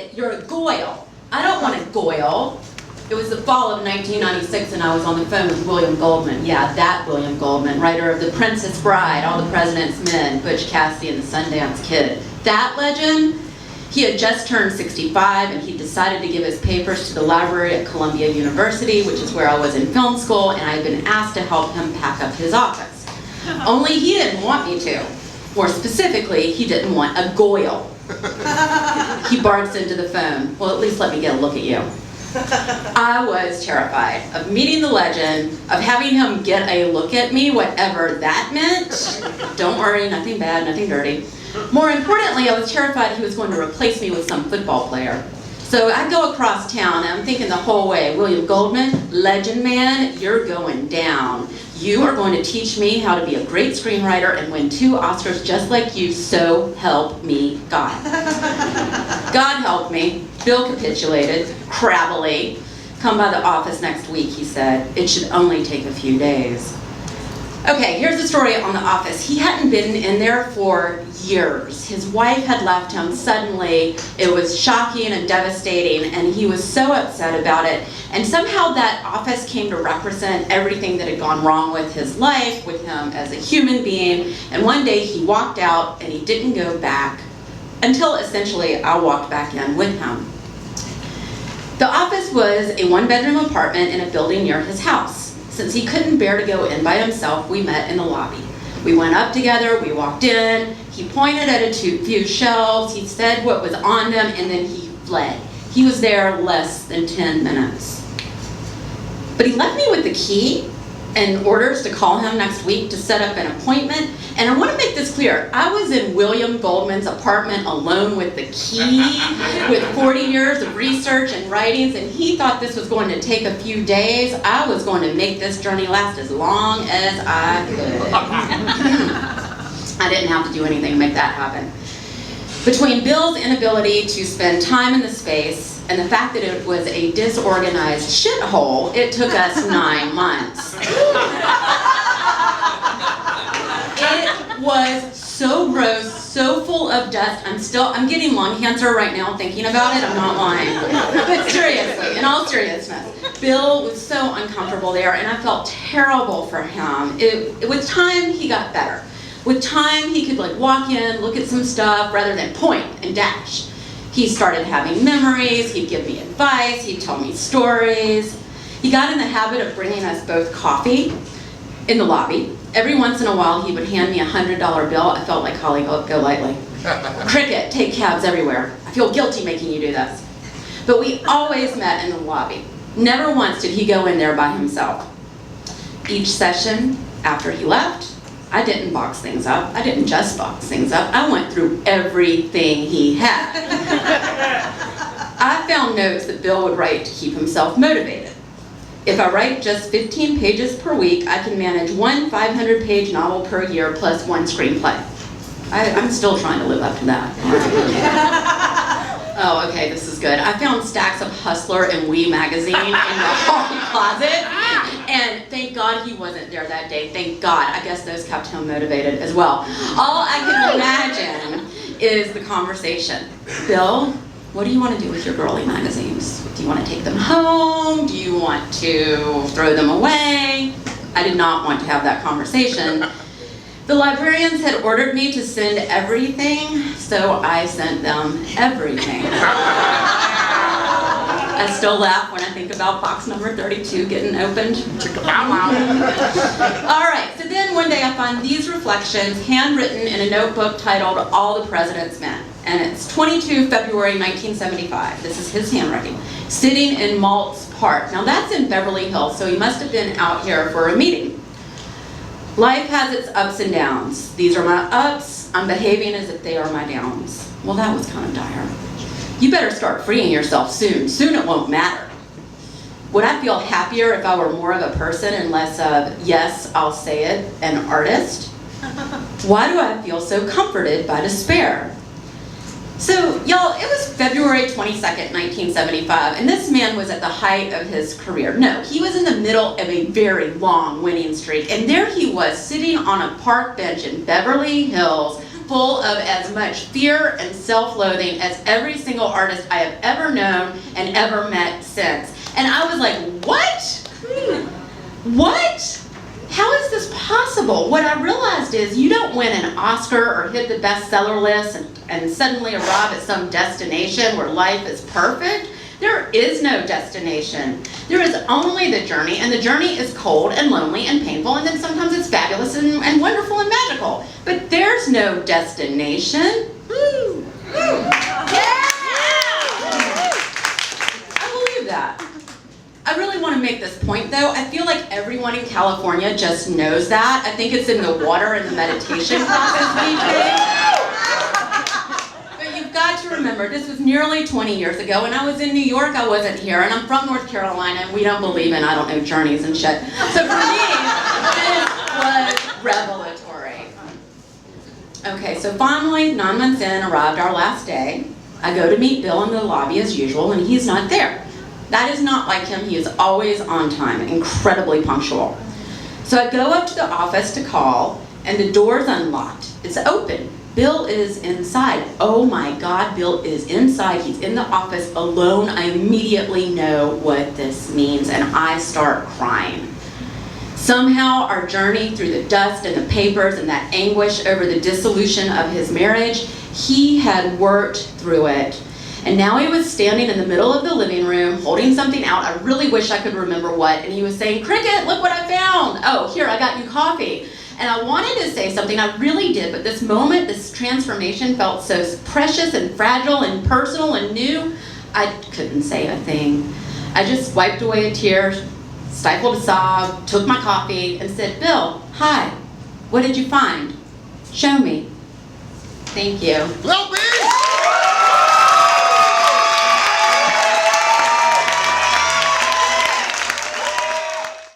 it, you're a goyle. I don't want a goyle. It was the fall of 1996 and I was on the phone with William Goldman. Yeah, that William Goldman, writer of The Princess Bride, All the President's Men, Butch Cassidy and the Sundance Kid. That legend, he had just turned 65 and he decided to give his papers to the library at Columbia University, which is where I was in film school, and I had been asked to help him pack up his office. Only he didn't want me to. More specifically, he didn't want a goyle. He barks into the phone. Well, at least let me get a look at you. I was terrified of meeting the legend, of having him get a look at me, whatever that meant. Don't worry, nothing bad, nothing dirty. More importantly, I was terrified he was going to replace me with some football player. So I go across town and I'm thinking the whole way, William Goldman, legend man, you're going down. You are going to teach me how to be a great screenwriter and win 2 Oscars just like you, so help me God. God help me. Bill capitulated, crabbily. Come by the office next week, he said. It should only take a few days. Okay, here's the story on The Office. He hadn't been in there for years. His wife had left him suddenly. It was shocking and devastating, and he was so upset about it. And somehow that office came to represent everything that had gone wrong with his life, with him as a human being. And one day he walked out and he didn't go back until essentially I walked back in with him. The office was a 1-bedroom apartment in a building near his house. Since he couldn't bear to go in by himself, we met in the lobby. We went up together, we walked in, he pointed at a few shelves, he said what was on them, and then he fled. He was there less than 10 minutes. But he left me with the key and orders to call him next week to set up an appointment. And I want to make this clear. I was in William Goldman's apartment alone with the key, with 40 years of research and writings, and he thought this was going to take a few days. I was going to make this journey last as long as I could. I didn't have to do anything to make that happen. Between Bill's inability to spend time in the space and the fact that it was a disorganized shithole, it took us 9 months. It was so gross, so full of dust. I'm getting lung cancer right now thinking about it, I'm not lying. But seriously, in all seriousness, Bill was so uncomfortable there and I felt terrible for him. With time, he got better. With time, he could like walk in, look at some stuff rather than point and dash. He started having memories, he'd give me advice, he'd tell me stories. He got in the habit of bringing us both coffee in the lobby. Every once in a while, he would hand me a $100 bill. I felt like Holly Golightly. Cricket, take cabs everywhere. I feel guilty making you do this. But we always met in the lobby. Never once did he go in there by himself. Each session, after he left, I didn't box things up. I didn't just box things up. I went through everything he had. I found notes that Bill would write to keep himself motivated. If I write just 15 pages per week, I can manage 1 500-page novel per year plus 1 screenplay. I'm still trying to live up to that. Oh, okay, this is good. I found stacks of Hustler and We magazine in the hall closet, and thank God he wasn't there that day. Thank God. I guess those kept him motivated as well. All I can imagine is the conversation. Bill, what do you want to do with your girly magazines? Do you want to take them home? Do you want to throw them away? I did not want to have that conversation. The librarians had ordered me to send everything, so I sent them everything. I still laugh when I think about box number 32 getting opened. All right, so then one day I find these reflections handwritten in a notebook titled All the President's Men. And it's 22 February 1975. This is his handwriting. Sitting in Maltz Park. Now that's in Beverly Hills, so he must have been out here for a meeting. Life has its ups and downs. These are my ups. I'm behaving as if they are my downs. Well, that was kind of dire. You better start freeing yourself soon. Soon it won't matter. Would I feel happier if I were more of a person and less of, yes, I'll say it, an artist? Why do I feel so comforted by despair? So, y'all, it was February 22nd, 1975, and this man was at the height of his career. No, he was in the middle of a very long winning streak, and there he was sitting on a park bench in Beverly Hills full of as much fear and self-loathing as every single artist I have ever known and ever met since. And I was like, what? What? How is this possible? What I realized is you don't win an Oscar or hit the bestseller list and suddenly arrive at some destination where life is perfect. There is no destination. There is only the journey, and the journey is cold and lonely and painful, and then sometimes it's fabulous and wonderful and magical. But there's no destination. Woo! Woo! Yeah! I believe that. I really want to make this point though. I feel like everyone in California just knows that. I think it's in the water and the meditation classes we take. But you've got to remember, this was nearly 20 years ago. When I was in New York, I wasn't here. And I'm from North Carolina, and we don't believe in, I don't know, journeys and shit. So for me, this was revelatory. Okay, so finally, 9 months in, arrived our last day. I go to meet Bill in the lobby as usual, and he's not there. That is not like him. He is always on time, incredibly punctual. So I go up to the office to call, and the door's unlocked. It's open. Bill is inside. Oh my God, Bill is inside. He's in the office alone. I immediately know what this means, and I start crying. Somehow our journey through the dust and the papers and that anguish over the dissolution of his marriage, he had worked through it. And now he was standing in the middle of the living room, holding something out. I really wish I could remember what. And he was saying, Cricket, look what I found. Oh, here, I got you coffee. And I wanted to say something, I really did, but this moment, this transformation felt so precious and fragile and personal and new, I couldn't say a thing. I just wiped away a tear, stifled a sob, took my coffee, and said, Bill, hi, what did you find? Show me. Thank you. Well,